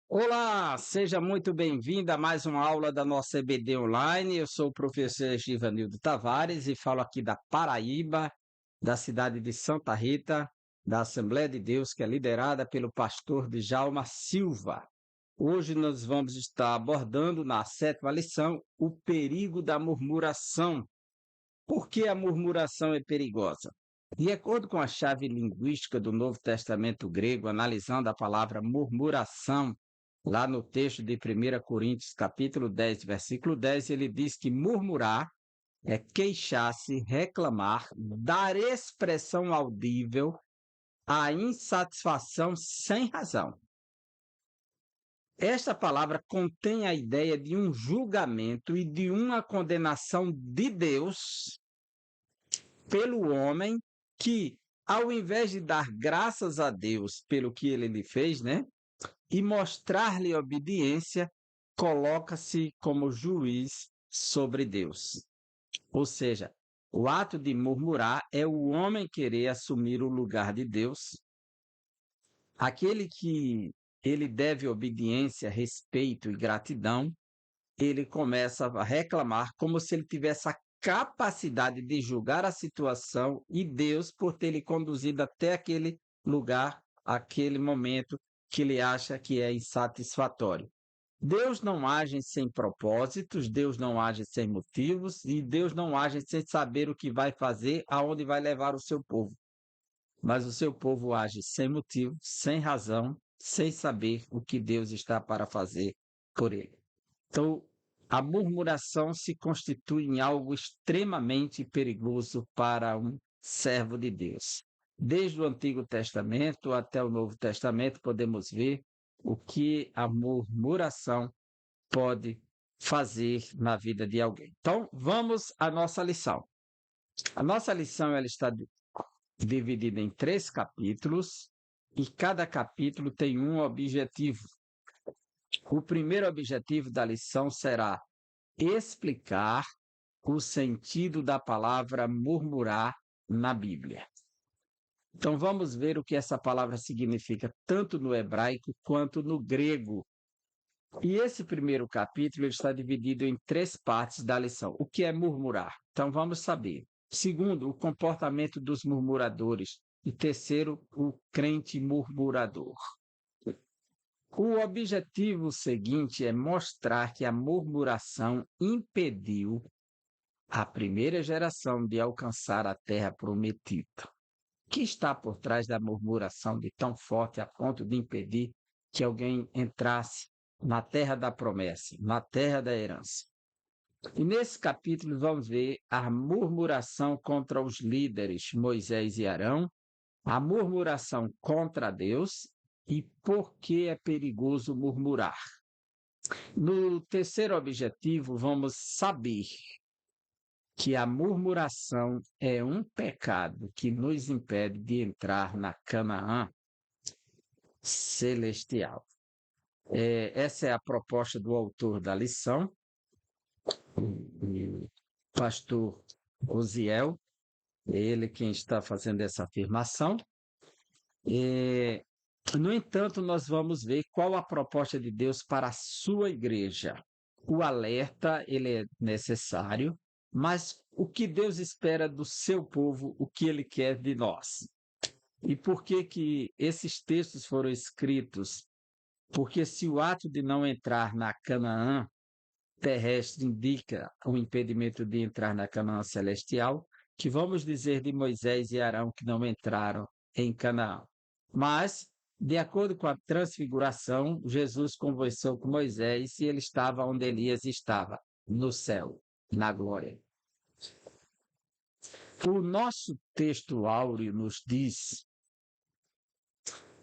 Olá, seja muito bem-vindo a mais uma aula da nossa EBD Online. Eu sou o professor Givanildo Tavares e falo aqui da Paraíba, da cidade de Santa Rita, da Assembleia de Deus, que é liderada pelo pastor Djalma Silva. Hoje nós vamos estar abordando na sétima lição o perigo da murmuração. Por que a murmuração é perigosa? De acordo com a chave linguística do Novo Testamento grego, analisando a palavra murmuração, lá no texto de 1 Coríntios, capítulo 10, versículo 10, ele diz que murmurar é queixar-se, reclamar, dar expressão audível à insatisfação sem razão. Esta palavra contém a ideia de um julgamento e de uma condenação de Deus pelo homem que, ao invés de dar graças a Deus pelo que ele lhe fez, né, e mostrar-lhe obediência, coloca-se como juiz sobre Deus. Ou seja, o ato de murmurar é o homem querer assumir o lugar de Deus, aquele que ele deve obediência, respeito e gratidão, ele começa a reclamar como se ele tivesse a capacidade de julgar a situação e Deus por ter lhe conduzido até aquele lugar, aquele momento que ele acha que é insatisfatório. Deus não age sem propósitos, Deus não age sem motivos e Deus não age sem saber o que vai fazer, aonde vai levar o seu povo. Mas o seu povo age sem motivo, sem razão, sem saber o que Deus está para fazer por ele. Então, a murmuração se constitui em algo extremamente perigoso para um servo de Deus. Desde o Antigo Testamento até o Novo Testamento, podemos ver o que a murmuração pode fazer na vida de alguém. Então, vamos à nossa lição. A nossa lição ela está dividida em 3 capítulos e cada capítulo tem um objetivo. O primeiro objetivo da lição será explicar o sentido da palavra murmurar na Bíblia. Então vamos ver o que essa palavra significa tanto no hebraico quanto no grego. E esse primeiro capítulo está dividido em 3 partes da lição. O que é murmurar? Então vamos saber. Segundo, o comportamento dos murmuradores. E terceiro, o crente murmurador. O objetivo seguinte é mostrar que a murmuração impediu a primeira geração de alcançar a terra prometida. O que está por trás da murmuração de tão forte a ponto de impedir que alguém entrasse na terra da promessa, na terra da herança? E nesse capítulo vamos ver a murmuração contra os líderes Moisés e Arão, a murmuração contra Deus e por que é perigoso murmurar. No terceiro objetivo, vamos saber que a murmuração é um pecado que nos impede de entrar na Canaã celestial. Essa é a proposta do autor da lição, o pastor Osiel, é ele quem está fazendo essa afirmação. No entanto, nós vamos ver qual a proposta de Deus para a sua igreja. O alerta, ele é necessário, mas o que Deus espera do seu povo, o que ele quer de nós. E por que que esses textos foram escritos? Porque se o ato de não entrar na Canaã terrestre indica o impedimento de entrar na Canaã celestial, que vamos dizer de Moisés e Arão que não entraram em Canaã. Mas, de acordo com a transfiguração, Jesus conversou com Moisés e ele estava onde Elias estava, no céu, na glória. O nosso texto áureo nos diz: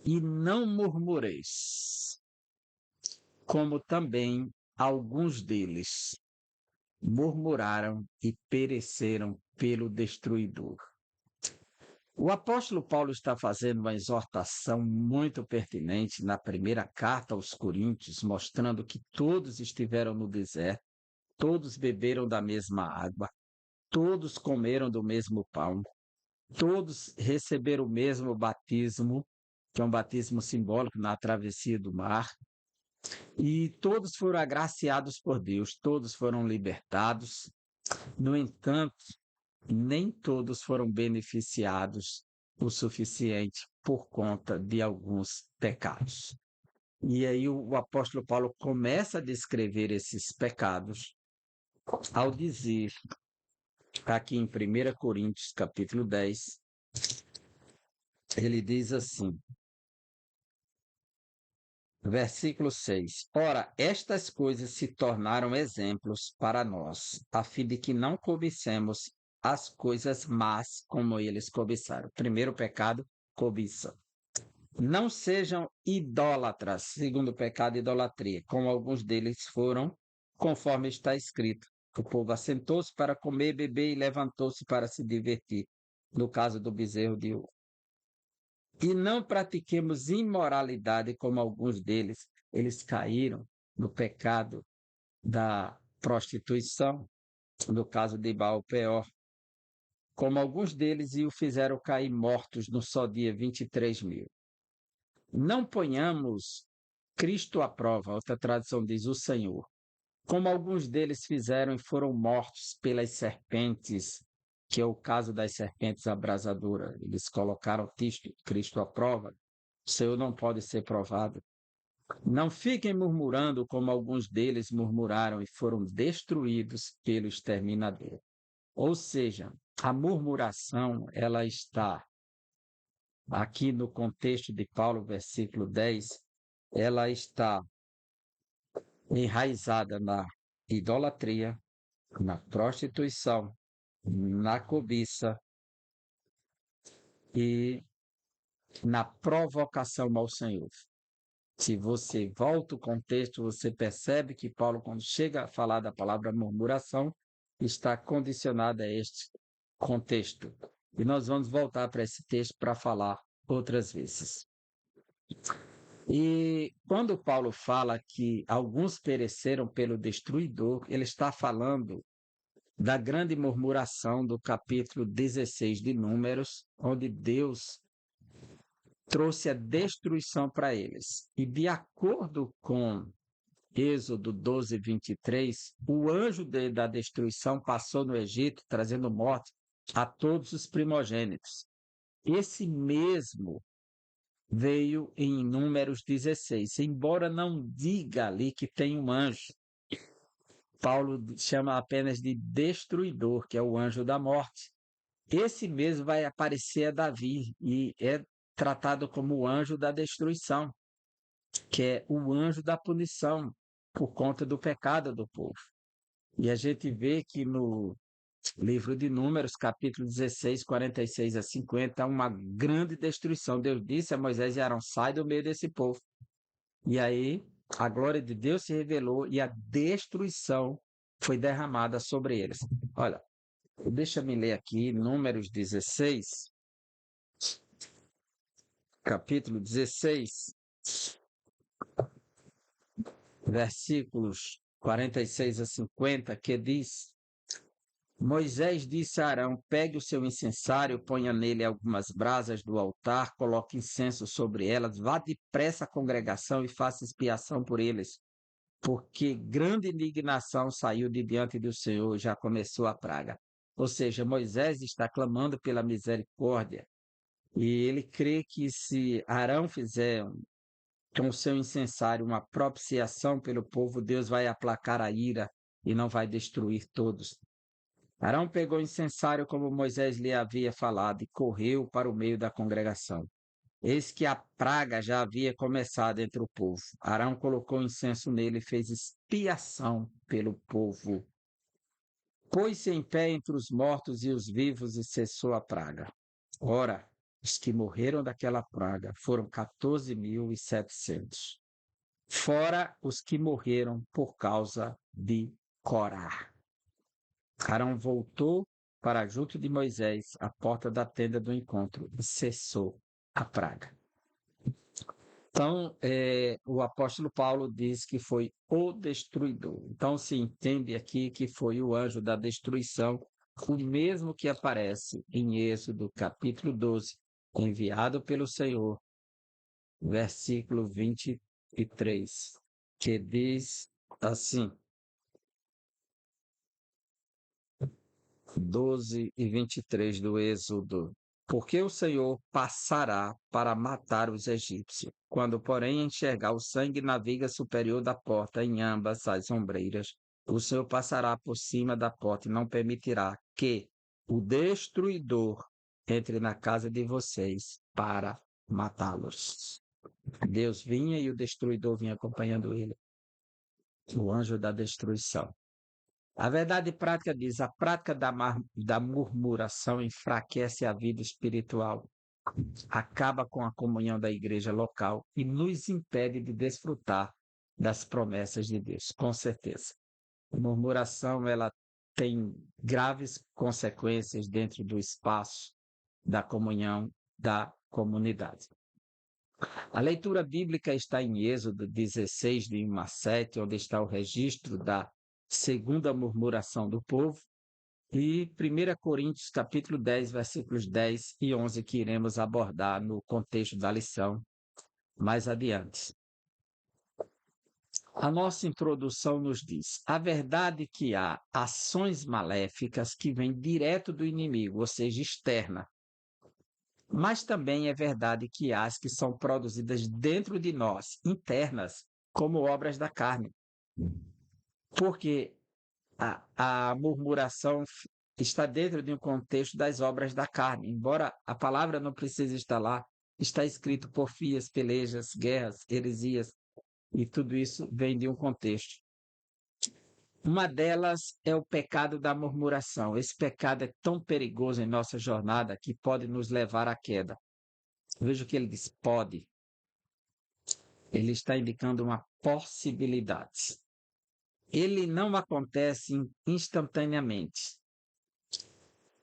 e não murmureis, como também alguns deles murmuraram e pereceram pelo destruidor. O apóstolo Paulo está fazendo uma exortação muito pertinente na primeira carta aos Coríntios, mostrando que todos estiveram no deserto, todos beberam da mesma água, todos comeram do mesmo pão, todos receberam o mesmo batismo, que é um batismo simbólico na travessia do mar, E todos foram agraciados por Deus, todos foram libertados. No entanto, nem todos foram beneficiados o suficiente por conta de alguns pecados. E aí o apóstolo Paulo começa a descrever esses pecados ao dizer, aqui em 1 Coríntios, capítulo 10, ele diz assim, versículo 6: Ora, estas coisas se tornaram exemplos para nós, a fim de que não cobicemos as coisas más como eles cobiçaram. Primeiro pecado, cobiça. Não sejam idólatras, segundo o pecado, idolatria, como alguns deles foram, conforme está escrito. O povo assentou-se para comer, beber e levantou-se para se divertir, no caso do bezerro de ouro. E não pratiquemos imoralidade como alguns deles, eles caíram no pecado da prostituição, no caso de Baal-Peor, como alguns deles e o fizeram cair mortos no só dia 23.000. Não ponhamos Cristo à prova, outra tradução diz o Senhor, como alguns deles fizeram e foram mortos pelas serpentes, que é o caso das serpentes abrasadoras. Eles colocaram Cristo à prova. O Senhor não pode ser provado. Não fiquem murmurando como alguns deles murmuraram e foram destruídos pelo exterminador. Ou seja, a murmuração, ela está aqui no contexto de Paulo, versículo 10, ela está enraizada na idolatria, na prostituição, na cobiça e na provocação ao Senhor. Se você volta o contexto, você percebe que Paulo, quando chega a falar da palavra murmuração, está condicionada a este contexto. E nós vamos voltar para esse texto para falar outras vezes. E quando Paulo fala que alguns pereceram pelo destruidor, ele está falando da grande murmuração do capítulo 16 de Números, onde Deus trouxe a destruição para eles. E de acordo com Êxodo 12, 23, o anjo da destruição passou no Egito, trazendo morte a todos os primogênitos. Esse mesmo veio em Números 16, embora não diga ali que tem um anjo. Paulo chama apenas de destruidor, que é o anjo da morte. Esse mesmo vai aparecer a Davi e é tratado como o anjo da destruição, que é o anjo da punição por conta do pecado do povo. E a gente vê que no livro de Números, capítulo 16, 46 a 50, há uma grande destruição. Deus disse a Moisés e Arão, sai do meio desse povo. E aí a glória de Deus se revelou e a destruição foi derramada sobre eles. Olha, deixa-me ler aqui Números 16, capítulo 16, versículos 46 a 50, que diz: Moisés disse a Arão, pegue o seu incensário, ponha nele algumas brasas do altar, coloque incenso sobre elas, vá depressa à congregação e faça expiação por eles, porque grande indignação saiu de diante do Senhor, já começou a praga. Ou seja, Moisés está clamando pela misericórdia, e ele crê que se Arão fizer com o seu incensário uma propiciação pelo povo, Deus vai aplacar a ira e não vai destruir todos. Arão pegou o incensário como Moisés lhe havia falado e correu para o meio da congregação. Eis que a praga já havia começado entre o povo. Arão colocou incenso nele e fez expiação pelo povo. Pôs-se em pé entre os mortos e os vivos e cessou a praga. Ora, os que morreram daquela praga foram 14.700, fora os que morreram por causa de Corá. Arão voltou para junto de Moisés, à porta da tenda do encontro, e cessou a praga. Então, o apóstolo Paulo diz que foi o destruidor. Então, se entende aqui que foi o anjo da destruição, o mesmo que aparece em Êxodo, capítulo 12, enviado pelo Senhor, versículo 23. que diz assim, 12 e 23 do Êxodo. Porque o Senhor passará para matar os egípcios. Quando, porém, enxergar o sangue na viga superior da porta, em ambas as ombreiras, o Senhor passará por cima da porta e não permitirá que o destruidor entre na casa de vocês para matá-los. Deus vinha e o destruidor vinha acompanhando ele, o anjo da destruição. A verdade prática diz: a prática da murmuração enfraquece a vida espiritual, acaba com a comunhão da igreja local e nos impede de desfrutar das promessas de Deus, com certeza. A murmuração, ela tem graves consequências dentro do espaço da comunhão da comunidade. A leitura bíblica está em Êxodo 16, de 1 a 7, onde está o registro da segunda murmuração do povo, e 1 Coríntios, capítulo 10, versículos 10 e 11, que iremos abordar no contexto da lição mais adiante. A nossa introdução nos diz: a verdade que há ações maléficas que vêm direto do inimigo, ou seja, externa, mas também é verdade que há as que são produzidas dentro de nós, internas, como obras da carne. Porque a murmuração está dentro de um contexto das obras da carne. Embora a palavra não precise estar lá, está escrito porfias, pelejas, guerras, heresias, e tudo isso vem de um contexto. Uma delas é o pecado da murmuração. Esse pecado é tão perigoso em nossa jornada que pode nos levar à queda. Veja o que ele diz: pode. Ele está indicando uma possibilidade. Ele não acontece instantaneamente,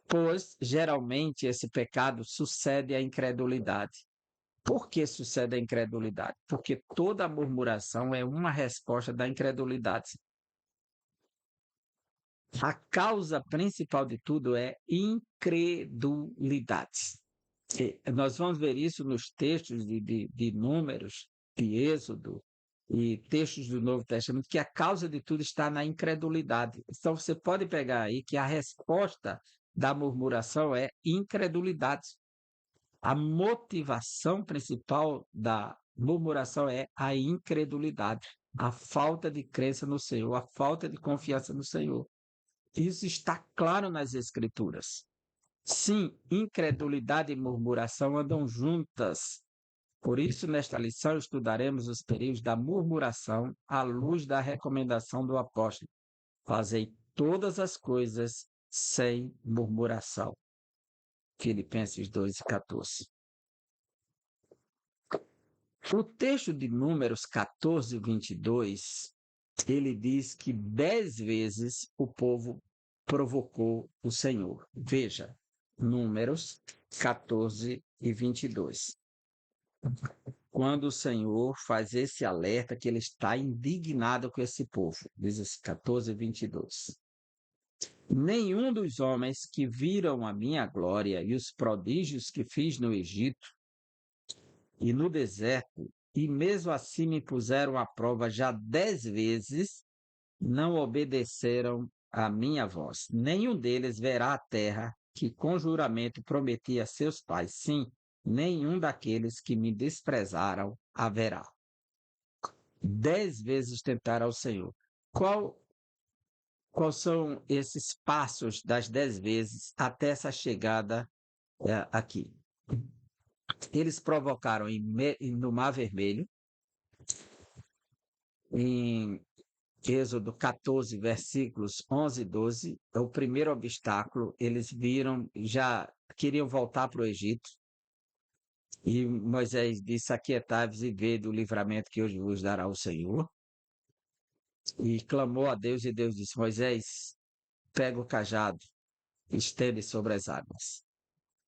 pois geralmente esse pecado sucede à incredulidade. Por que sucede à incredulidade? Porque toda murmuração é uma resposta da incredulidade. A causa principal de tudo é incredulidade. E nós vamos ver isso nos textos de Números, de Êxodo e textos do Novo Testamento, que a causa de tudo está na incredulidade. Então, você pode pegar aí que a resposta da murmuração é incredulidade. A motivação principal da murmuração é a incredulidade, a falta de crença no Senhor, a falta de confiança no Senhor. Isso está claro nas Escrituras. Sim, incredulidade e murmuração andam juntas. Por isso, nesta lição, estudaremos os períodos da murmuração à luz da recomendação do apóstolo: fazei todas as coisas sem murmuração. Filipenses 2:14. O texto de Números 14:22, ele diz que 10 vezes o povo provocou o Senhor. Veja, Números 14:22. Quando o Senhor faz esse alerta que ele está indignado com esse povo. Diz 14:22. Nenhum dos homens que viram a minha glória e os prodígios que fiz no Egito e no deserto, e mesmo assim me puseram à prova já 10 vezes, não obedeceram à minha voz. Nenhum deles verá a terra que com juramento prometi a seus pais. Sim, nenhum daqueles que me desprezaram haverá. 10 vezes tentaram ao Senhor. Quais são esses passos das 10 vezes até essa chegada aqui? Eles provocaram no Mar Vermelho, em Êxodo 14, versículos 11 e 12, é o primeiro obstáculo. Eles viram, já queriam voltar para o Egito, e Moisés disse: aquietai-vos e vede o livramento que hoje vos dará o Senhor. E clamou a Deus, e Deus disse: Moisés, pega o cajado, estende sobre as águas.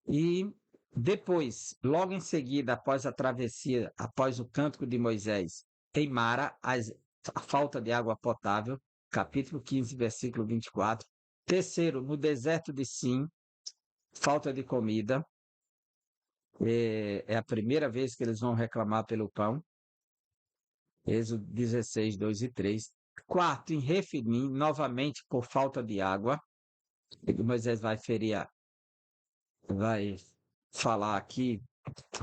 E depois, logo em seguida, após a travessia, após o cântico de Moisés, em Mara, a falta de água potável, capítulo 15, versículo 24. Terceiro, no deserto de Sim, falta de comida. É a primeira vez que eles vão reclamar pelo pão. Êxodo 16, 2 e 3. Quarto, em Refidim, novamente por falta de água. Moisés vai falar aqui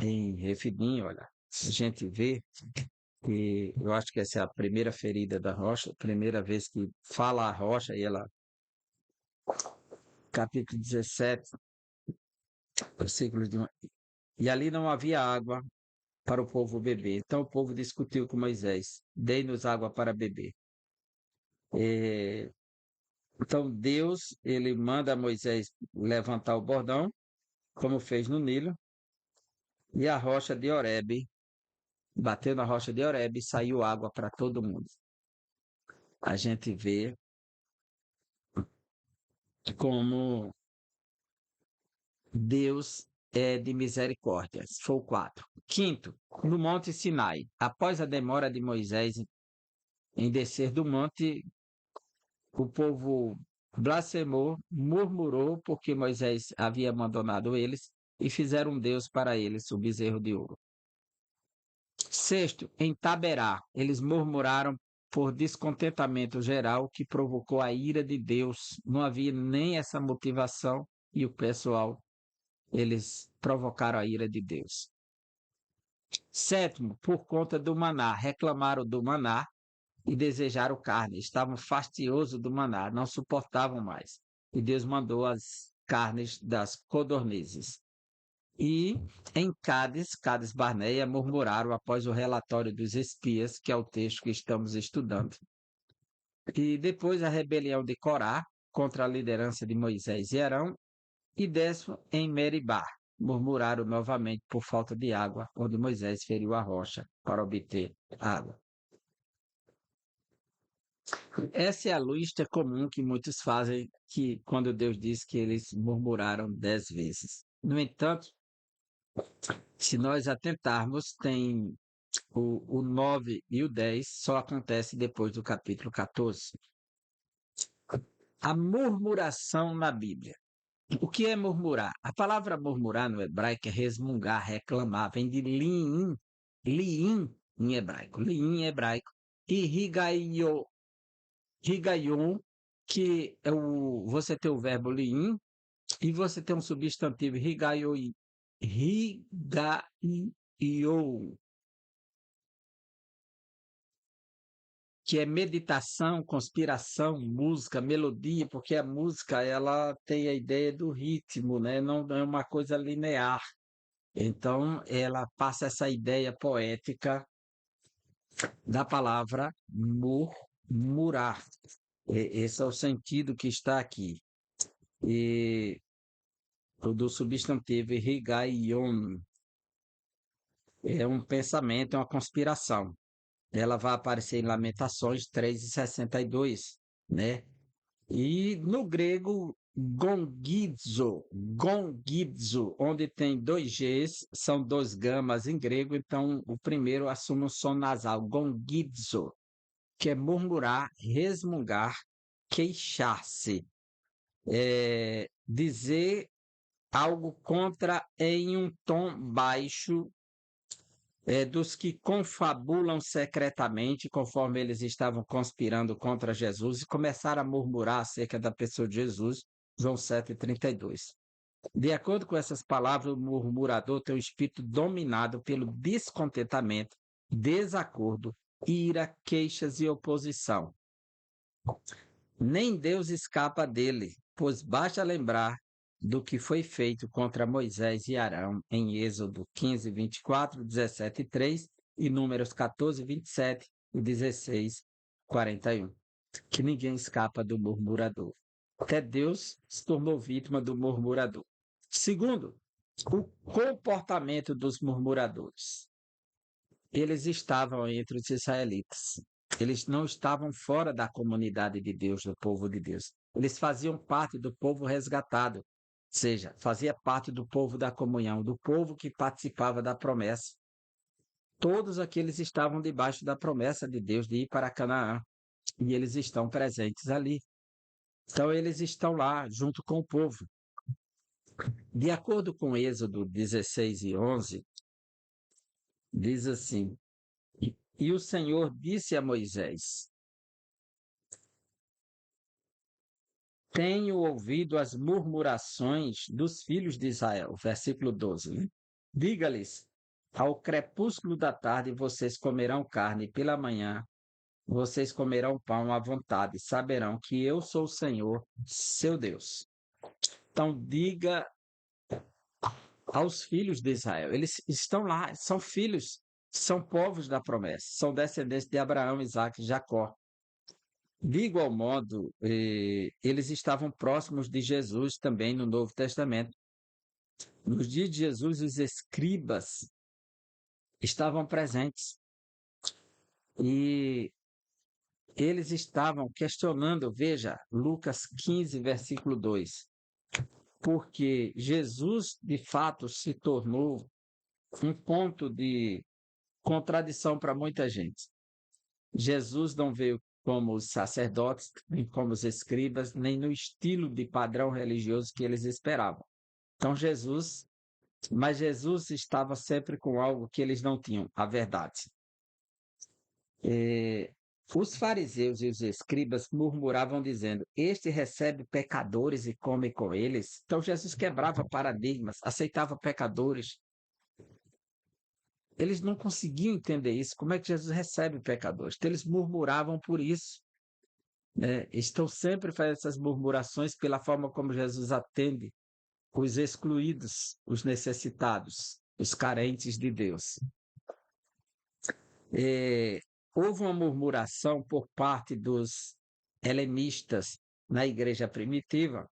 em Refidim, olha, a gente vê que eu acho que essa é a primeira ferida da rocha, primeira vez que fala a rocha, e ela, capítulo 17, versículo de 1. E ali não havia água para o povo beber. Então o povo discutiu com Moisés: dei-nos água para beber. Então Deus, ele manda Moisés levantar o bordão, como fez no Nilo, e a rocha de Horebe, bateu na rocha de Horebe e saiu água para todo mundo. A gente vê como Deus é de misericórdia. Foi o 4. Quinto, no Monte Sinai. Após a demora de Moisés em descer do monte, o povo blasfemou, murmurou, porque Moisés havia abandonado eles, e fizeram um Deus para eles, o bezerro de ouro. Sexto, em Taberá, eles murmuraram por descontentamento geral que provocou a ira de Deus. Não havia nem essa motivação e o pessoal, eles provocaram a ira de Deus. Sétimo, por conta do maná, reclamaram do maná e desejaram carne. Estavam fastiosos do maná, não suportavam mais. E Deus mandou as carnes das codornizes. E em Cádiz Barneia, murmuraram após o relatório dos espias, que é o texto que estamos estudando. E depois a rebelião de Corá contra a liderança de Moisés e Arão, e décimo em Meribá. Murmuraram novamente por falta de água, onde Moisés feriu a rocha para obter água. Essa é a lista comum que muitos fazem que quando Deus diz que eles murmuraram 10 vezes. No entanto, se nós atentarmos, tem o 9 e o 10 só acontece depois do capítulo 14. A murmuração na Bíblia. O que é murmurar? A palavra murmurar no hebraico é resmungar, reclamar, vem de liim em hebraico, liim em hebraico, e higayon, que é você tem o verbo liim, e você tem um substantivo higayon, que é meditação, conspiração, música, melodia, porque a música ela tem a ideia do ritmo, né? Não é uma coisa linear. Então, ela passa essa ideia poética da palavra murmurar. Esse é o sentido que está aqui. E do substantivo higaion é um pensamento, é uma conspiração. Ela vai aparecer em Lamentações 3:62, né? E no grego, gongidzo, onde tem dois Gs, são dois gamas em grego, então o primeiro assume um som nasal, gongidzo, que é murmurar, resmungar, queixar-se, dizer algo contra em um tom baixo, dos que confabulam secretamente, conforme eles estavam conspirando contra Jesus, e começaram a murmurar acerca da pessoa de Jesus, João 7:32. De acordo com essas palavras, o murmurador tem o espírito dominado pelo descontentamento, desacordo, ira, queixas e oposição. Nem Deus escapa dele, pois basta lembrar do que foi feito contra Moisés e Arão em Êxodo 15, 24, 17 e 3 e Números 14, 27 e 16, 41. Que ninguém escapa do murmurador. Até Deus se tornou vítima do murmurador. Segundo, o comportamento dos murmuradores. Eles estavam entre os israelitas. Eles não estavam fora da comunidade de Deus, do povo de Deus. Eles faziam parte do povo resgatado, ou seja, fazia parte do povo da comunhão, do povo que participava da promessa. Todos aqueles estavam debaixo da promessa de Deus de ir para Canaã, e eles estão presentes ali. Então, eles estão lá, junto com o povo. De acordo com Êxodo 16 e 11, diz assim: E o Senhor disse a Moisés: Tenho ouvido as murmurações dos filhos de Israel. Versículo 12. Né? Diga-lhes: ao crepúsculo da tarde vocês comerão carne, e pela manhã vocês comerão pão à vontade. Saberão que eu sou o Senhor, seu Deus. Então, diga aos filhos de Israel: eles estão lá, são filhos, são povos da promessa, são descendentes de Abraão, Isaque e Jacó. De igual modo, eles estavam próximos de Jesus também no Novo Testamento. Nos dias de Jesus, os escribas estavam presentes e eles estavam questionando, veja, Lucas 15, versículo 2, porque Jesus, de fato, se tornou um ponto de contradição para muita gente. Jesus não veio como os sacerdotes, nem como os escribas, nem no estilo de padrão religioso que eles esperavam. Então, mas Jesus estava sempre com algo que eles não tinham, a verdade. Os fariseus e os escribas murmuravam dizendo: este recebe pecadores e come com eles. Então, Jesus quebrava paradigmas, aceitava pecadores. Eles não conseguiam entender isso. Como é que Jesus recebe pecadores? Então, eles murmuravam por isso. Estão sempre fazendo essas murmurações pela forma como Jesus atende os excluídos, os necessitados, os carentes de Deus. Houve uma murmuração por parte dos helenistas na igreja primitiva.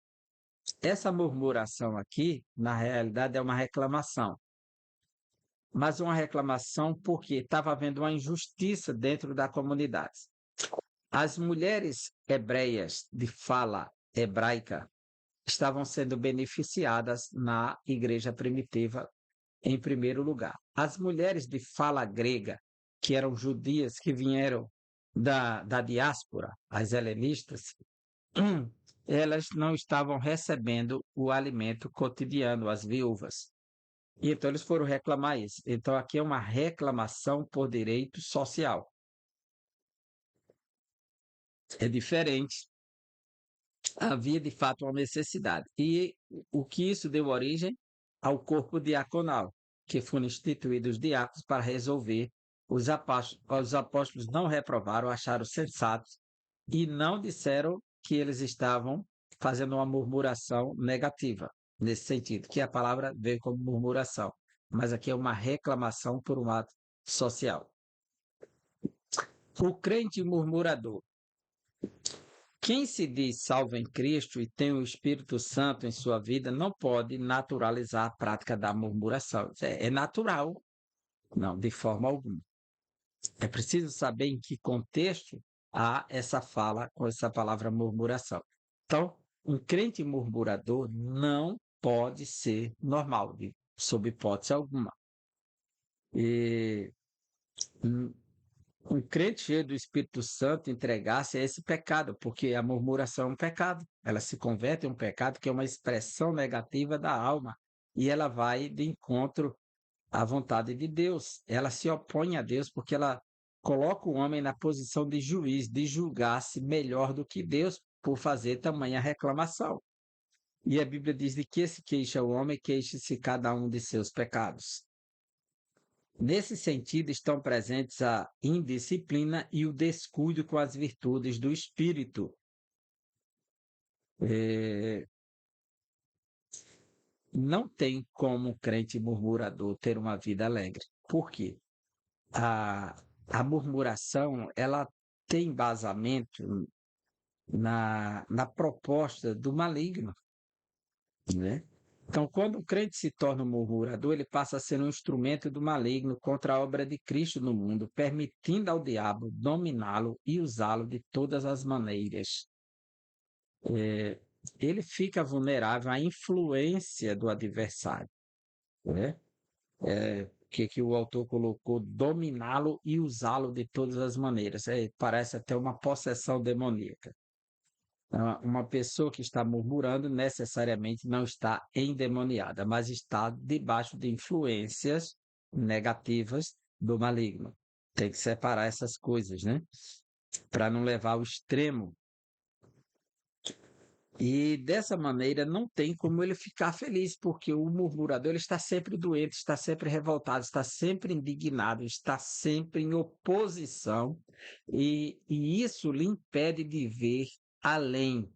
Essa murmuração aqui, na realidade, é uma reclamação. Mas uma reclamação porque estava havendo uma injustiça dentro da comunidade. As mulheres hebreias de fala hebraica estavam sendo beneficiadas na igreja primitiva em primeiro lugar. As mulheres de fala grega, que eram judias que vieram da diáspora, as helenistas, elas não estavam recebendo o alimento cotidiano, as viúvas. E então eles foram reclamar isso. Então aqui é uma reclamação por direito social. É diferente. Havia de fato uma necessidade. E o que isso deu origem ao corpo diaconal, que foram instituídos diáconos para resolver. Os apóstolos não reprovaram, acharam sensatos e não disseram que eles estavam fazendo uma murmuração negativa, nesse sentido, que a palavra veio como murmuração, mas aqui é uma reclamação por um ato social. O crente murmurador. Quem se diz salvo em Cristo e tem o Espírito Santo em sua vida não pode naturalizar a prática da murmuração. É natural. Não, de forma alguma. É preciso saber em que contexto há essa fala com essa palavra murmuração. Então, um crente murmurador não pode ser normal, sob hipótese alguma. E um crente cheio do Espírito Santo entregar-se a esse pecado, porque a murmuração é um pecado. Ela se converte em um pecado que é uma expressão negativa da alma e ela vai de encontro à vontade de Deus. Ela se opõe a Deus porque ela coloca o homem na posição de juiz, de julgar-se melhor do que Deus por fazer tamanha reclamação. E a Bíblia diz: de que se queixa o homem, queixe-se cada um de seus pecados. Nesse sentido, estão presentes a indisciplina e o descuido com as virtudes do espírito. Não tem como um crente murmurador ter uma vida alegre. Por quê? A murmuração ela tem embasamento na proposta do maligno, né? Então, quando o crente se torna um murmurador, ele passa a ser um instrumento do maligno contra a obra de Cristo no mundo, permitindo ao diabo dominá-lo e usá-lo de todas as maneiras. Ele fica vulnerável à influência do adversário, né? Que o autor colocou, dominá-lo e usá-lo de todas as maneiras. Parece até uma possessão demoníaca. Uma pessoa que está murmurando necessariamente não está endemoniada, mas está debaixo de influências negativas do maligno. Tem que separar essas coisas, né? Para não levar ao extremo. E dessa maneira não tem como ele ficar feliz, porque o murmurador ele está sempre doente, está sempre revoltado, está sempre indignado, está sempre em oposição, e isso lhe impede de ver além,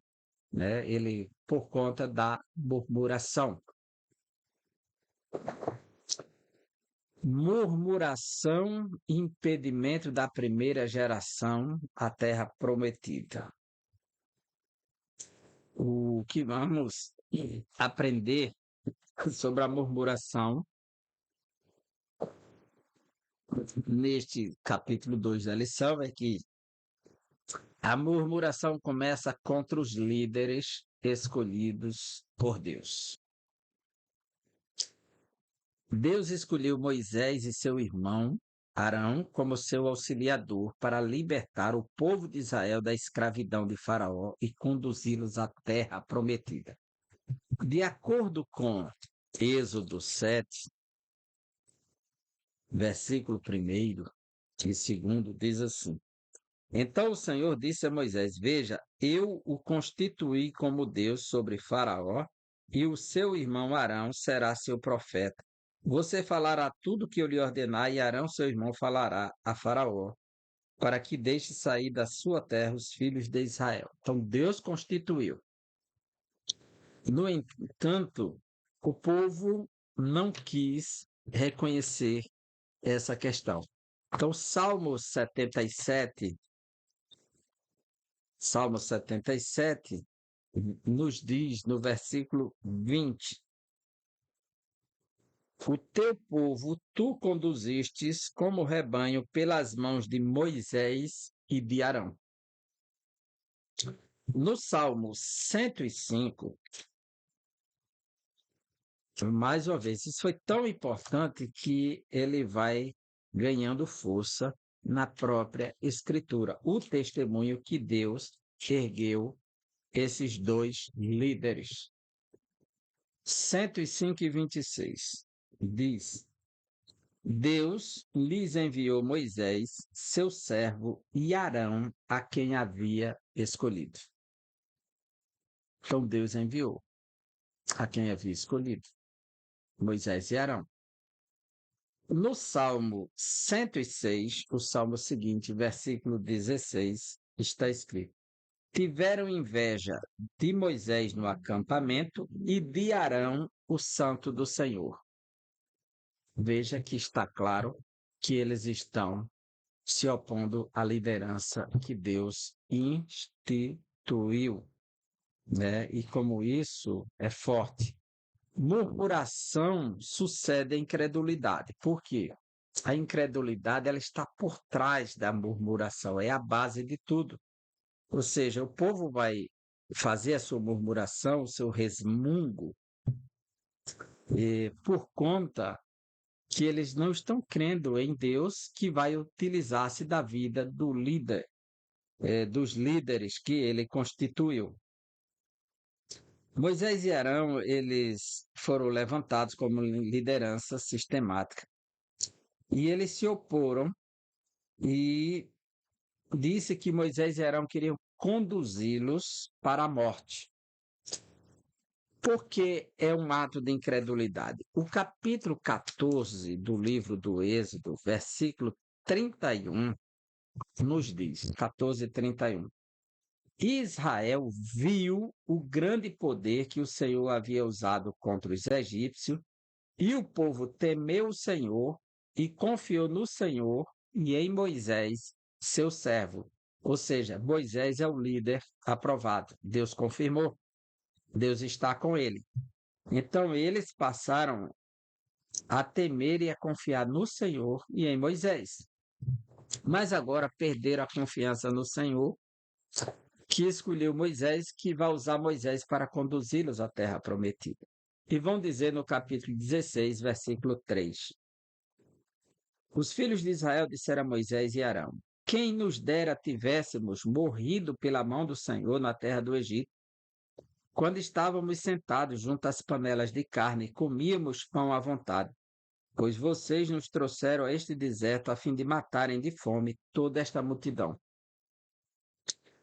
né? Ele, por conta da murmuração. Murmuração, impedimento da primeira geração, a terra prometida. O que vamos aprender sobre a murmuração neste capítulo 2 da lição é que a murmuração começa contra os líderes escolhidos por Deus. Deus escolheu Moisés e seu irmão Arão como seu auxiliador para libertar o povo de Israel da escravidão de Faraó e conduzi-los à terra prometida. De acordo com Êxodo 7, versículo 1 e 2, diz assim: Então o Senhor disse a Moisés: Veja, eu o constituí como Deus sobre Faraó, e o seu irmão Arão será seu profeta. Você falará tudo o que eu lhe ordenar, e Arão, seu irmão, falará a Faraó, para que deixe sair da sua terra os filhos de Israel. Então Deus constituiu. No entanto, o povo não quis reconhecer essa questão. Então, Salmo 77 nos diz no versículo 20: O teu povo tu conduzistes como rebanho pelas mãos de Moisés e de Arão. No Salmo 105, mais uma vez, isso foi tão importante que ele vai ganhando força na própria Escritura. O testemunho que Deus ergueu esses dois líderes. 105 e 26 diz: Deus lhes enviou Moisés, seu servo, e Arão, a quem havia escolhido. Então Deus enviou a quem havia escolhido, Moisés e Arão. No Salmo 106, o salmo seguinte, versículo 16, está escrito: Tiveram inveja de Moisés no acampamento e de Arão, o santo do Senhor. Veja que está claro que eles estão se opondo à liderança que Deus instituiu, né? E como isso é forte. Murmuração sucede à incredulidade. Por quê? A incredulidade ela está por trás da murmuração, é a base de tudo. Ou seja, o povo vai fazer a sua murmuração, o seu resmungo, por conta que eles não estão crendo em Deus que vai utilizar-se da vida do líder, dos líderes que ele constituiu. Moisés e Arão, eles foram levantados como liderança sistemática. E eles se oporam e disse que Moisés e Arão queriam conduzi-los para a morte. Porque é um ato de incredulidade. O capítulo 14 do livro do Êxodo, versículo 31, nos diz, 14:31, Israel viu o grande poder que o Senhor havia usado contra os egípcios, e o povo temeu o Senhor e confiou no Senhor e em Moisés, seu servo. Ou seja, Moisés é o líder aprovado. Deus confirmou. Deus está com ele. Então, eles passaram a temer e a confiar no Senhor e em Moisés. Mas agora perderam a confiança no Senhor, que escolheu Moisés, que vai usar Moisés para conduzi-los à terra prometida. E vão dizer no capítulo 16, versículo 3: Os filhos de Israel disseram a Moisés e Arão: Quem nos dera tivéssemos morrido pela mão do Senhor na terra do Egito, quando estávamos sentados junto às panelas de carne, comíamos pão à vontade. pois vocês nos trouxeram a este deserto a fim de matarem de fome toda esta multidão.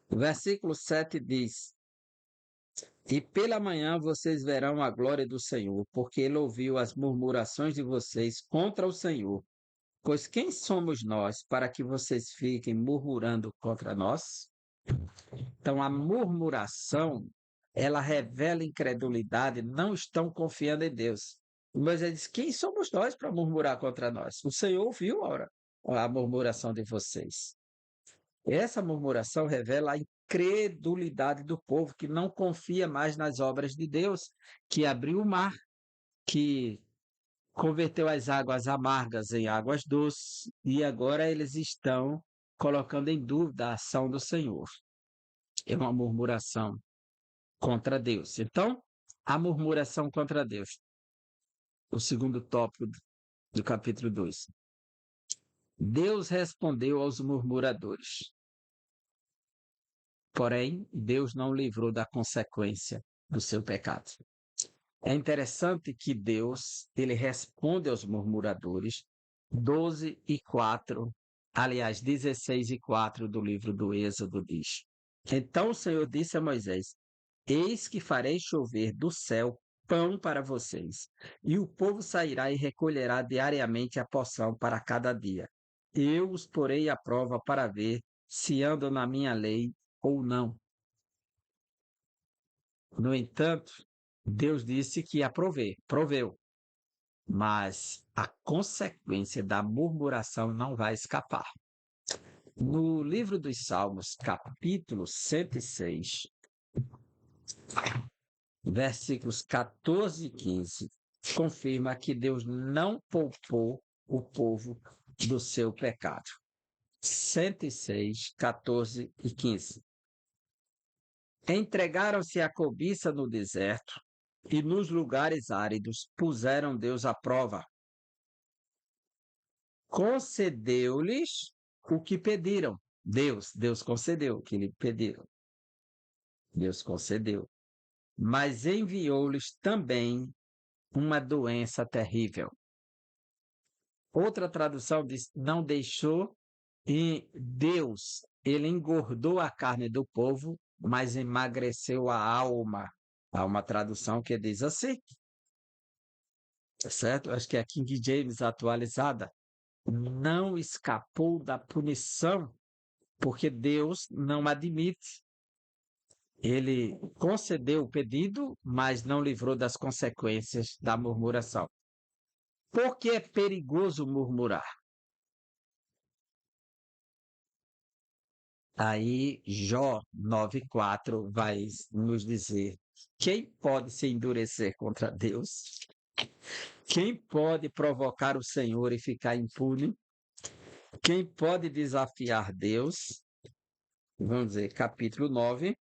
O versículo 7 diz: E pela manhã vocês verão a glória do Senhor, porque ele ouviu as murmurações de vocês contra o Senhor. Pois quem somos nós para que vocês fiquem murmurando contra nós? Então, a murmuração, ela revela incredulidade, não estão confiando em Deus. Mas ele diz: quem somos nós para murmurar contra nós? O Senhor ouviu a murmuração de vocês. Essa murmuração revela a incredulidade do povo que não confia mais nas obras de Deus, que abriu o mar, que converteu as águas amargas em águas doces, e agora eles estão colocando em dúvida a ação do Senhor. É uma murmuração contra Deus. Então, a murmuração contra Deus. O segundo tópico do capítulo 2. Deus respondeu aos murmuradores. Porém, Deus não livrou da consequência do seu pecado. É interessante que Deus, ele responde aos murmuradores, 12:4, aliás, 16:4 do livro do Êxodo diz: Então o Senhor disse a Moisés: Eis que farei chover do céu pão para vocês, e o povo sairá e recolherá diariamente a porção para cada dia. Eu os porei à prova para ver se andam na minha lei ou não. No entanto, Deus disse que ia proveu, mas a consequência da murmuração não vai escapar. No livro dos Salmos, capítulo 106, versículos 14 e 15, confirma que Deus não poupou o povo do seu pecado. 106, 14 e 15. Entregaram-se à cobiça no deserto e nos lugares áridos puseram Deus à prova. Concedeu-lhes o que pediram. Deus concedeu o que lhe pediram. Deus concedeu. Mas enviou-lhes também uma doença terrível. Outra tradução diz: não deixou, e Deus, ele engordou a carne do povo, mas emagreceu a alma. Há uma tradução que diz assim, certo? Acho que é a King James atualizada. Não escapou da punição, porque Deus não admite. Ele concedeu o pedido, mas não livrou das consequências da murmuração. Por que é perigoso murmurar? Aí Jó 9:4 vai nos dizer: quem pode se endurecer contra Deus? Quem pode provocar o Senhor e ficar impune? Quem pode desafiar Deus? Vamos dizer, capítulo 9,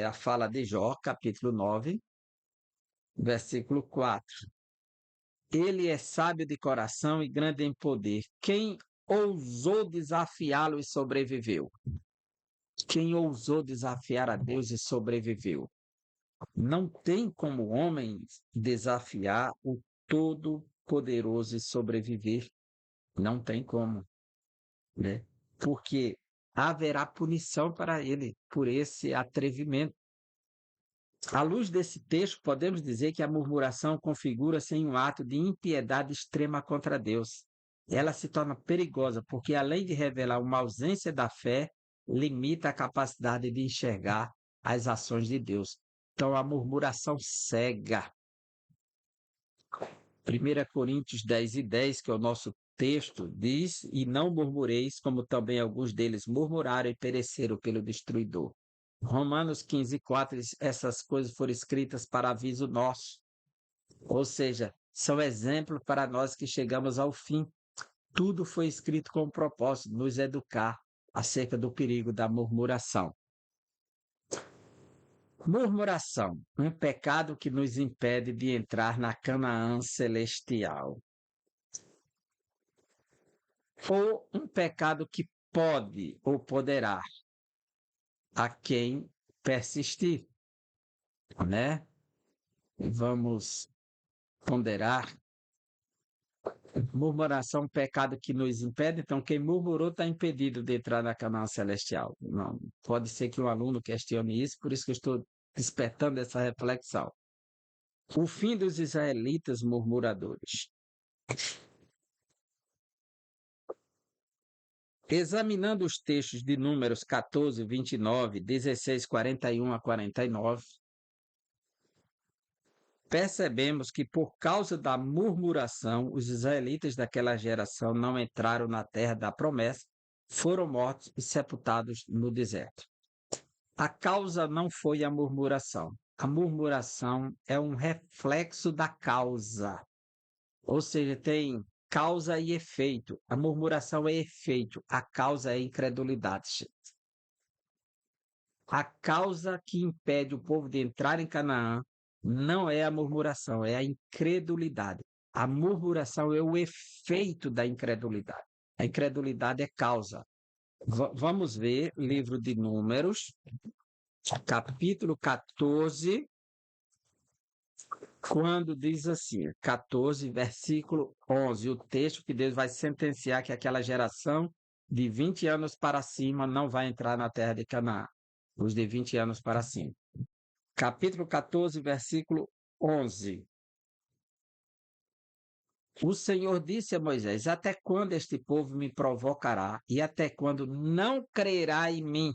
a fala de Jó, capítulo 9, versículo 4. Ele é sábio de coração e grande em poder. Quem ousou desafiá-lo e sobreviveu? Quem ousou desafiar a Deus e sobreviveu? Não tem como homem desafiar o Todo-Poderoso e sobreviver. Não tem como, né? Porque haverá punição para ele por esse atrevimento. À luz desse texto, podemos dizer que a murmuração configura-se em um ato de impiedade extrema contra Deus. Ela se torna perigosa porque, além de revelar uma ausência da fé, limita a capacidade de enxergar as ações de Deus. Então, a murmuração cega. 1 Coríntios 10:10, que é o nosso texto, diz: E não murmureis, como também alguns deles murmuraram e pereceram pelo destruidor. Romanos 15:4, essas coisas foram escritas para aviso nosso. Ou seja, são exemplos para nós que chegamos ao fim. Tudo foi escrito com o propósito de nos educar acerca do perigo da murmuração. Murmuração, um pecado que nos impede de entrar na Canaã celestial. Ou um pecado que pode ou poderá a quem persistir, né? Vamos ponderar Murmuração, pecado que nos impede. Então, quem murmurou está impedido de entrar na Canaã celestial. Não, pode ser que um aluno questione isso, por isso que eu estou despertando essa reflexão. O fim dos israelitas murmuradores. Examinando os textos de Números 14, 29, 16, 41 a 49, percebemos que por causa da murmuração, os israelitas daquela geração não entraram na terra da promessa, foram mortos e sepultados no deserto. A causa não foi a murmuração. A murmuração é um reflexo da causa. Ou seja, tem causa e efeito. A murmuração é efeito, a causa é incredulidade. A causa que impede o povo de entrar em Canaã não é a murmuração, é a incredulidade. A murmuração é o efeito da incredulidade. A incredulidade é causa. Vamos ver livro de Números, capítulo 14, quando diz assim, 14, versículo 11, o texto que Deus vai sentenciar que aquela geração de 20 anos para cima não vai entrar na terra de Canaã, os de 20 anos para cima. Capítulo 14, versículo 11. O Senhor disse a Moisés, até quando este povo me provocará e até quando não crerá em mim?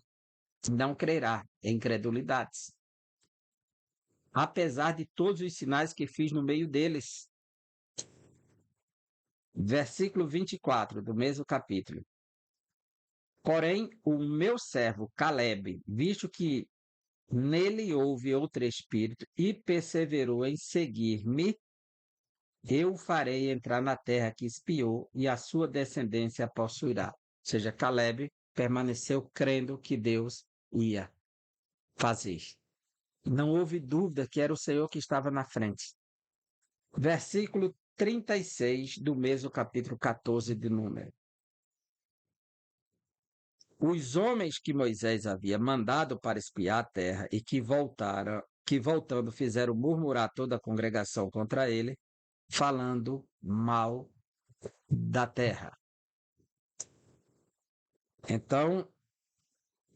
Não crerá, é incredulidade. Apesar de todos os sinais que fiz no meio deles. Versículo 24 do mesmo capítulo. Porém, o meu servo Caleb, visto que nele houve outro espírito e perseverou em seguir-me, eu o farei entrar na terra que espiou e a sua descendência possuirá. Ou seja, Caleb permaneceu crendo que Deus ia fazer. Não houve dúvida que era o Senhor que estava na frente. Versículo 36 do mesmo capítulo 14 de Números. Os homens que Moisés havia mandado para espiar a terra e que voltando fizeram murmurar toda a congregação contra ele, falando mal da terra. Então,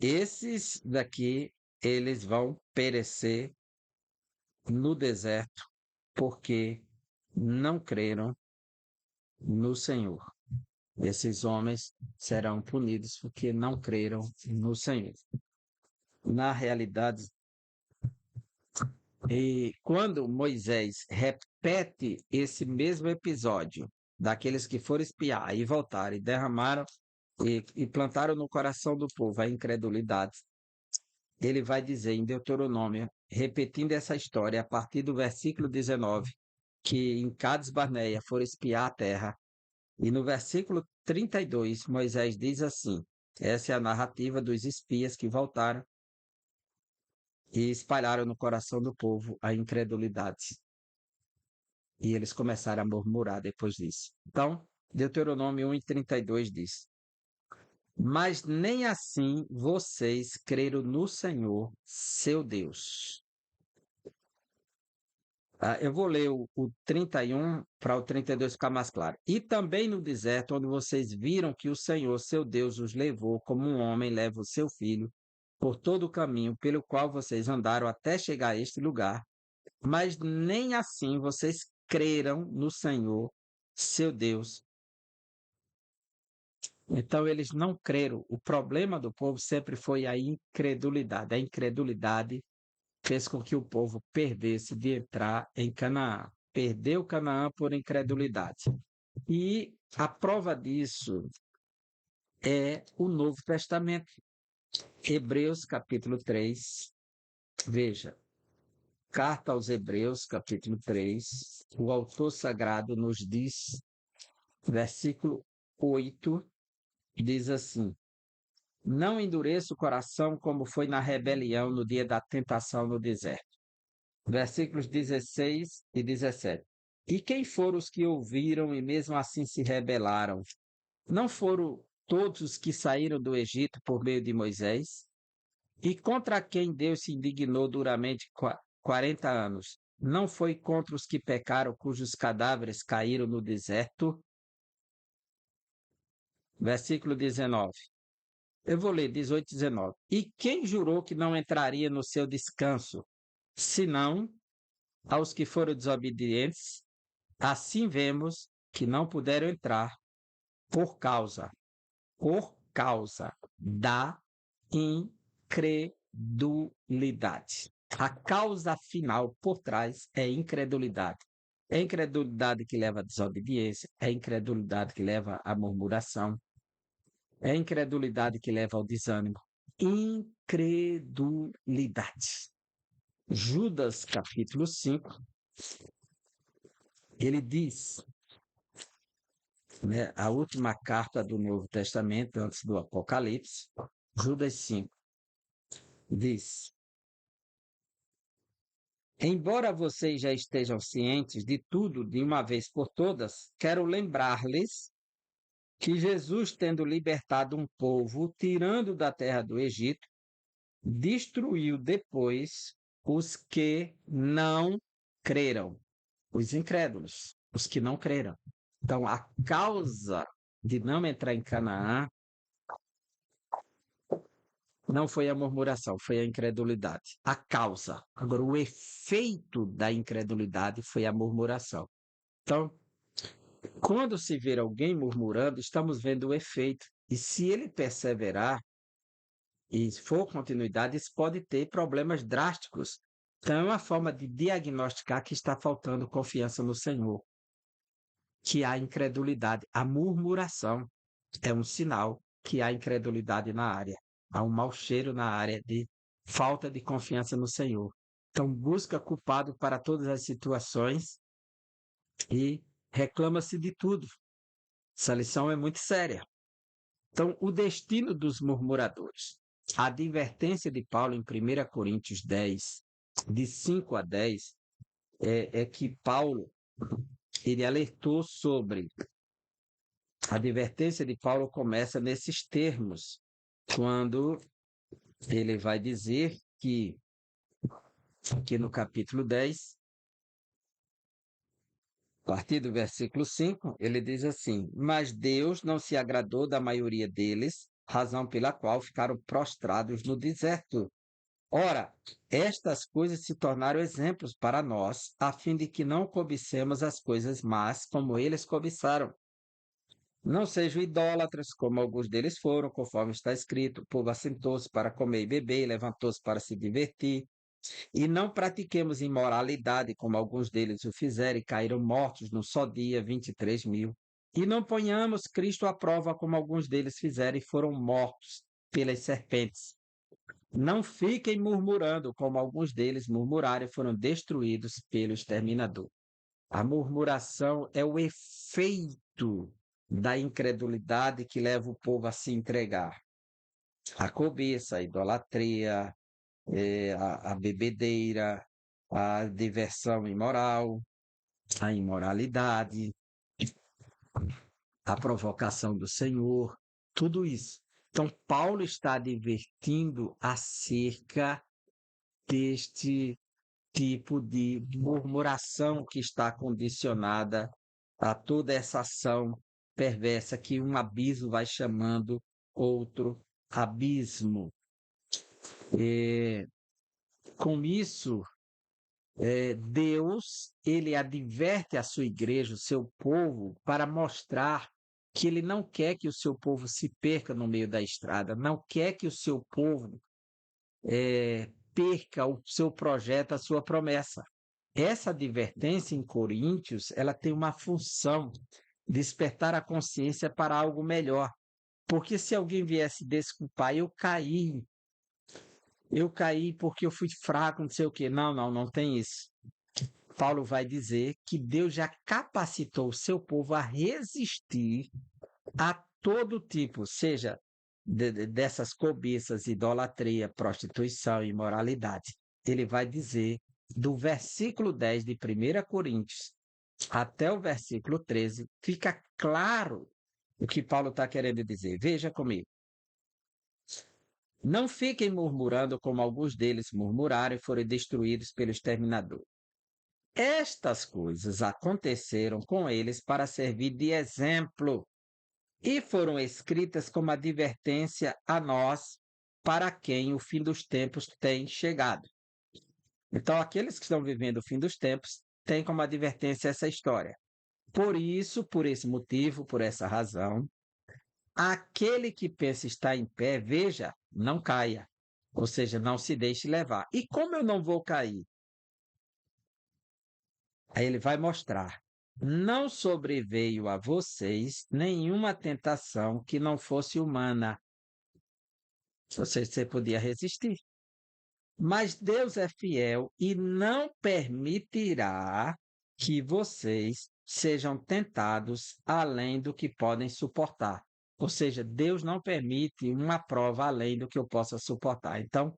esses daqui, eles vão perecer no deserto, porque não creram no Senhor. Esses homens serão punidos porque não creram no Senhor. Na realidade, e quando Moisés repete esse mesmo episódio daqueles que foram espiar e voltaram e derramaram e plantaram no coração do povo a incredulidade, ele vai dizer em Deuteronômio, repetindo essa história a partir do versículo 19, que em Cades Barneia foram espiar a terra. E no versículo 32, Moisés diz assim, essa é a narrativa dos espias que voltaram e espalharam no coração do povo a incredulidade. E eles começaram a murmurar depois disso. Então, Deuteronômio 1:32 diz, mas nem assim vocês creram no Senhor, seu Deus. Eu vou ler o 31 para o 32 ficar mais claro. E também no deserto, onde vocês viram que o Senhor, seu Deus, os levou como um homem leva o seu filho por todo o caminho pelo qual vocês andaram até chegar a este lugar, mas nem assim vocês creram no Senhor, seu Deus. Então eles não creram. O problema do povo sempre foi a incredulidade. A incredulidade fez com que o povo perdesse de entrar em Canaã. Perdeu Canaã por incredulidade. E a prova disso é o Novo Testamento. Hebreus capítulo 3. Veja, carta aos Hebreus capítulo 3. O autor sagrado nos diz, versículo 8, diz assim, não endureça o coração como foi na rebelião no dia da tentação no deserto. Versículos 16 e 17. E quem foram os que ouviram e mesmo assim se rebelaram? Não foram todos os que saíram do Egito por meio de Moisés? E contra quem Deus se indignou duramente 40 anos? Não foi contra os que pecaram, cujos cadáveres caíram no deserto? Versículo 19. Eu vou ler 18 e 19. E quem jurou que não entraria no seu descanso, senão aos que foram desobedientes? Assim vemos que não puderam entrar por causa da incredulidade. A causa final por trás é incredulidade. É incredulidade que leva à desobediência, é incredulidade que leva à murmuração, é incredulidade que leva ao desânimo. Incredulidade. Judas, capítulo 5, ele diz, né, a última carta do Novo Testamento, antes do Apocalipse, Judas 5, diz: embora vocês já estejam cientes de tudo de uma vez por todas, quero lembrar-lhes que Jesus, tendo libertado um povo, tirando da terra do Egito, destruiu depois os que não creram, os incrédulos, os que não creram. Então, a causa de não entrar em Canaã não foi a murmuração, foi a incredulidade. A causa. Agora, o efeito da incredulidade foi a murmuração. Então, quando se ver alguém murmurando, estamos vendo o efeito. E se ele perseverar e for continuidade, isso pode ter problemas drásticos. Então, é uma forma de diagnosticar que está faltando confiança no Senhor, que há incredulidade. A murmuração é um sinal que há incredulidade na área. Há um mau cheiro na área de falta de confiança no Senhor. Então, busca culpado para todas as situações e reclama-se de tudo. Essa lição é muito séria. Então, o destino dos murmuradores. A advertência de Paulo em 1 Coríntios 10, de 5 a 10, é que Paulo ele alertou sobre. A advertência de Paulo começa nesses termos, quando ele vai dizer que, aqui no capítulo 10, a partir do versículo 5, ele diz assim: mas Deus não se agradou da maioria deles, razão pela qual ficaram prostrados no deserto. Ora, estas coisas se tornaram exemplos para nós, a fim de que não cobicemos as coisas más como eles cobiçaram. Não sejam idólatras, como alguns deles foram, conforme está escrito: o povo assentou-se para comer e beber, e levantou-se para se divertir. E não pratiquemos imoralidade, como alguns deles o fizeram, e caíram mortos num só dia, 23.000. E não ponhamos Cristo à prova, como alguns deles fizeram, e foram mortos pelas serpentes. Não fiquem murmurando, como alguns deles murmuraram e foram destruídos pelo exterminador. A murmuração é o efeito da incredulidade que leva o povo a se entregar. A cobiça, a idolatria, a bebedeira, a diversão imoral, a imoralidade, a provocação do Senhor, tudo isso. Então, Paulo está advertindo acerca deste tipo de murmuração que está condicionada a toda essa ação perversa que um abismo vai chamando outro abismo. Com isso, Deus ele adverte a sua igreja, o seu povo, para mostrar que ele não quer que o seu povo se perca no meio da estrada, não quer que o seu povo perca o seu projeto, a sua promessa. Essa advertência em Coríntios, ela tem uma função, despertar a consciência para algo melhor. Porque se alguém viesse desculpar, eu caí porque eu fui fraco, não sei o quê. Não, não, não tem isso. Paulo vai dizer que Deus já capacitou o seu povo a resistir a todo tipo, seja dessas cobiças, idolatria, prostituição, imoralidade. Ele vai dizer do versículo 10 de 1 Coríntios até o versículo 13, fica claro o que Paulo está querendo dizer. Veja comigo. Não fiquem murmurando como alguns deles murmuraram e foram destruídos pelo exterminador. Estas coisas aconteceram com eles para servir de exemplo, e foram escritas como advertência a nós, para quem o fim dos tempos tem chegado. Então, aqueles que estão vivendo o fim dos tempos têm como advertência essa história. Por isso, por esse motivo, por essa razão, aquele que pensa estar em pé, veja, não caia. Ou seja, não se deixe levar. E como eu não vou cair? Aí ele vai mostrar. Não sobreveio a vocês nenhuma tentação que não fosse humana. Você podia resistir. Mas Deus é fiel e não permitirá que vocês sejam tentados além do que podem suportar. Ou seja, Deus não permite uma prova além do que eu possa suportar. Então,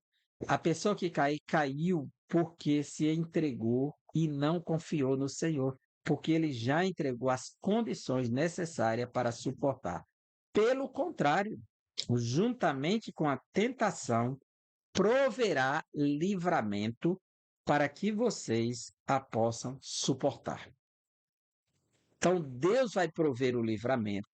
a pessoa que caiu porque se entregou e não confiou no Senhor, porque ele já entregou as condições necessárias para suportar. Pelo contrário, juntamente com a tentação, proverá livramento para que vocês a possam suportar. Então, Deus vai prover o livramento.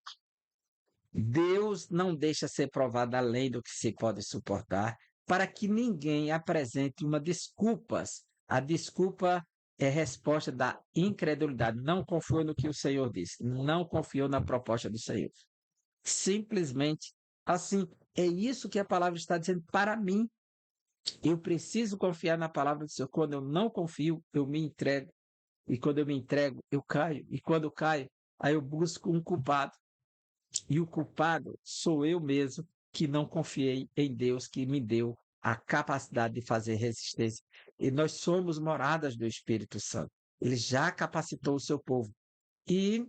Deus não deixa ser provado além do que se pode suportar, para que ninguém apresente uma desculpa. A desculpa é resposta da incredulidade. Não confiou no que o Senhor disse. Não confiou na proposta do Senhor. Simplesmente assim. É isso que a palavra está dizendo para mim. Eu preciso confiar na palavra do Senhor. Quando eu não confio, eu me entrego. E quando eu me entrego, eu caio. E quando eu caio, aí eu busco um culpado. E o culpado sou eu mesmo, que não confiei em Deus, que me deu a capacidade de fazer resistência. E nós somos moradas do Espírito Santo. Ele já capacitou o seu povo. E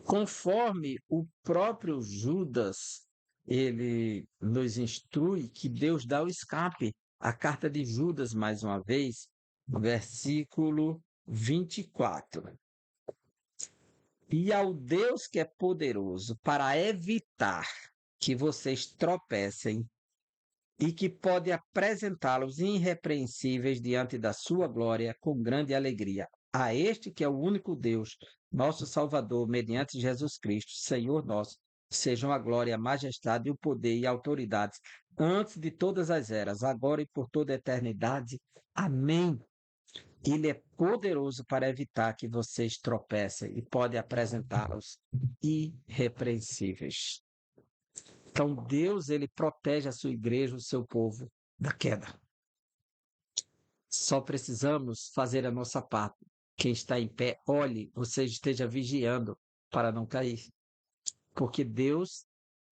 conforme o próprio Judas, ele nos instrui que Deus dá o escape. A carta de Judas, mais uma vez, versículo 24. E ao Deus que é poderoso para evitar que vocês tropecem e que pode apresentá-los irrepreensíveis diante da sua glória com grande alegria. A este que é o único Deus, nosso Salvador, mediante Jesus Cristo, Senhor nosso, sejam a glória, a majestade, o poder e a autoridade, antes de todas as eras, agora e por toda a eternidade. Amém. Ele é poderoso para evitar que vocês tropecem e pode apresentá-los irrepreensíveis. Então, Deus, ele protege a sua igreja, o seu povo, da queda. Só precisamos fazer a nossa parte. Quem está em pé, olhe, você esteja vigiando para não cair. Porque Deus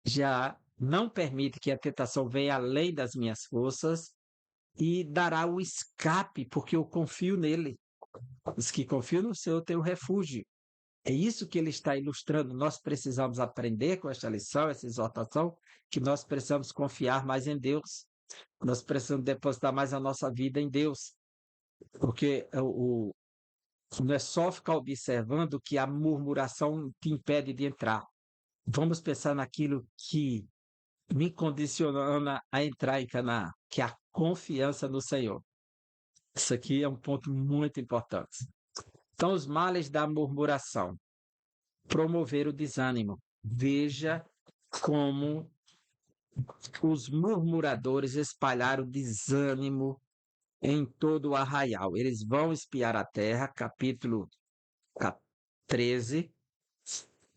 já não permite que a tentação venha além das minhas forças e dará o escape, porque eu confio nele. Os que confiam no Senhor têm o refúgio. É isso que ele está ilustrando. Nós precisamos aprender com esta lição, essa exortação, que nós precisamos confiar mais em Deus. Nós precisamos depositar mais a nossa vida em Deus. Porque não é só ficar observando que a murmuração te impede de entrar. Vamos pensar naquilo que me condiciona a entrar em Canaã, que é a confiança no Senhor. Isso aqui é um ponto muito importante. Então, os males da murmuração. Promover o desânimo. Veja como os murmuradores espalharam desânimo em todo o arraial. Eles vão espiar a terra, capítulo 13,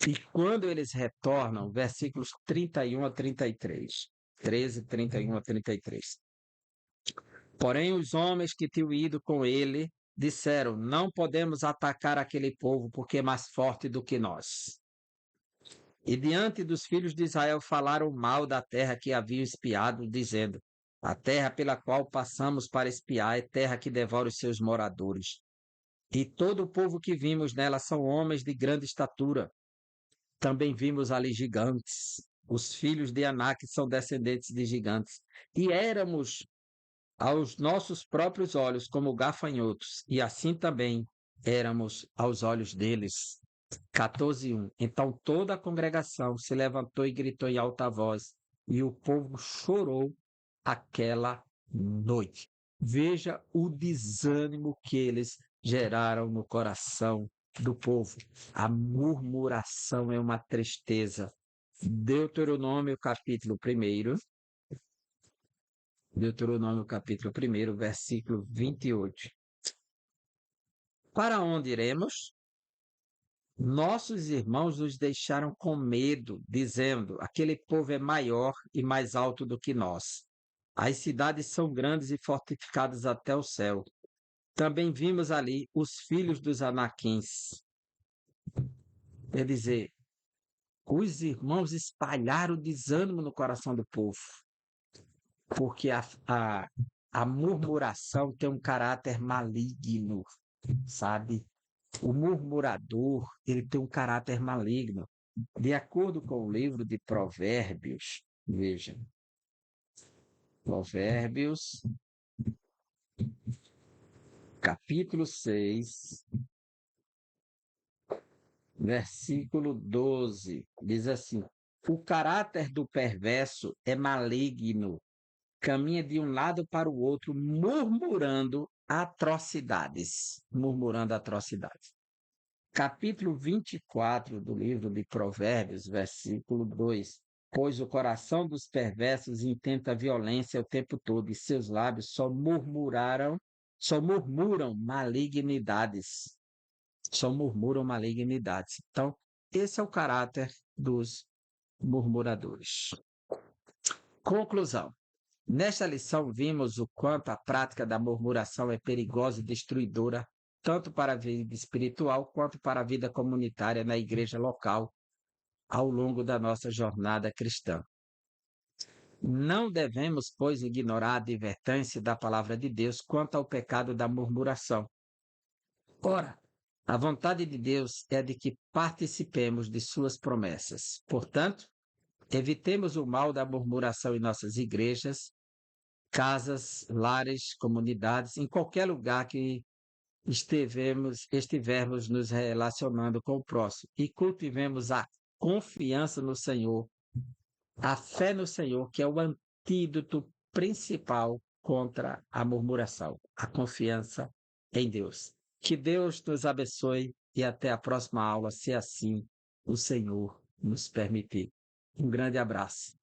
e quando eles retornam, versículos 31 a 33. 13, 31 a 33. Porém, os homens que tinham ido com ele disseram: não podemos atacar aquele povo porque é mais forte do que nós. E diante dos filhos de Israel falaram mal da terra que haviam espiado, dizendo: a terra pela qual passamos para espiar é terra que devora os seus moradores. E todo o povo que vimos nela são homens de grande estatura. Também vimos ali gigantes. Os filhos de Anak são descendentes de gigantes. E éramos aos nossos próprios olhos como gafanhotos, e assim também éramos aos olhos deles. 14:1. Então toda a congregação se levantou e gritou em alta voz, e o povo chorou aquela noite. Veja o desânimo que eles geraram no coração do povo. A murmuração é uma tristeza. Deuteronômio capítulo 1, Deuteronômio capítulo 1, versículo 28. Para onde iremos? Nossos irmãos nos deixaram com medo, dizendo: aquele povo é maior e mais alto do que nós. As cidades são grandes e fortificadas até o céu. Também vimos ali os filhos dos Anaquins. Quer dizer, os irmãos espalharam desânimo no coração do povo, porque a murmuração tem um caráter maligno, sabe? O murmurador, ele tem um caráter maligno. De acordo com o livro de Provérbios, veja, Provérbios, capítulo 6, versículo 12, diz assim: o caráter do perverso é maligno, caminha de um lado para o outro, murmurando atrocidades. Murmurando atrocidades. Capítulo 24 do livro de Provérbios, versículo 2. Pois o coração dos perversos intenta violência o tempo todo, e seus lábios só murmuram malignidades. Só murmuram malignidades. Então, esse é o caráter dos murmuradores. Conclusão. Nesta lição, vimos o quanto a prática da murmuração é perigosa e destruidora, tanto para a vida espiritual quanto para a vida comunitária na igreja local, ao longo da nossa jornada cristã. Não devemos, pois, ignorar a advertência da palavra de Deus quanto ao pecado da murmuração. Ora, a vontade de Deus é de que participemos de suas promessas. Portanto, evitemos o mal da murmuração em nossas igrejas, casas, lares, comunidades, em qualquer lugar que estivermos nos relacionando com o próximo, e cultivemos a confiança no Senhor, a fé no Senhor, que é o antídoto principal contra a murmuração, a confiança em Deus. Que Deus nos abençoe e até a próxima aula, se assim o Senhor nos permitir. Um grande abraço.